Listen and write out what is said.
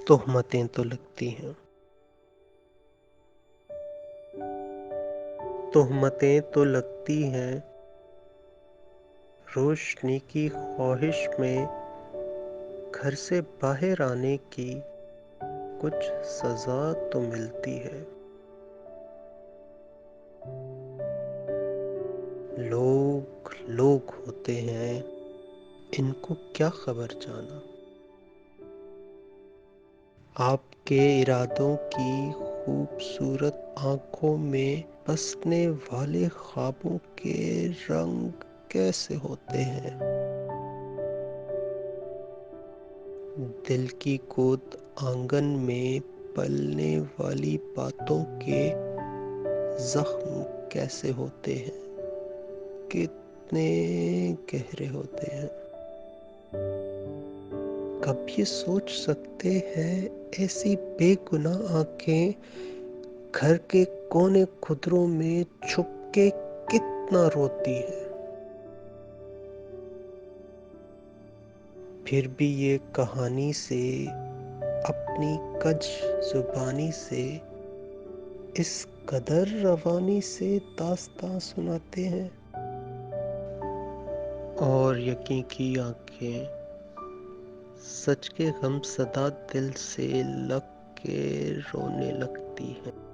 تہمتیں تو لگتی ہیں، تہمتیں تو لگتی ہیں، روشنی کی خواہش میں گھر سے باہر آنے کی کچھ سزا تو ملتی ہے۔ لوگ لوگ ہوتے ہیں، ان کو کیا خبر جانا، آپ کے ارادوں کی خوبصورت آنکھوں میں بسنے والے خوابوں کے رنگ کیسے ہوتے ہیں۔ دل کی گود آنگن میں پلنے والی باتوں کے زخم کیسے ہوتے ہیں، کتنے گہرے ہوتے ہیں۔ کب یہ سوچ سکتے ہیں ایسی بے گناہ آنکھیں گھر کے کونے خدروں میں چھپ کے کتنا روتی ہیں۔ پھر بھی یہ کہانی سے، اپنی کج زبانی سے، اس قدر روانی سے داستاں سناتے ہیں۔ اور یقین کی آنکھیں سچ کے غم زدہ دل سے لگ کے رونے لگتی ہیں۔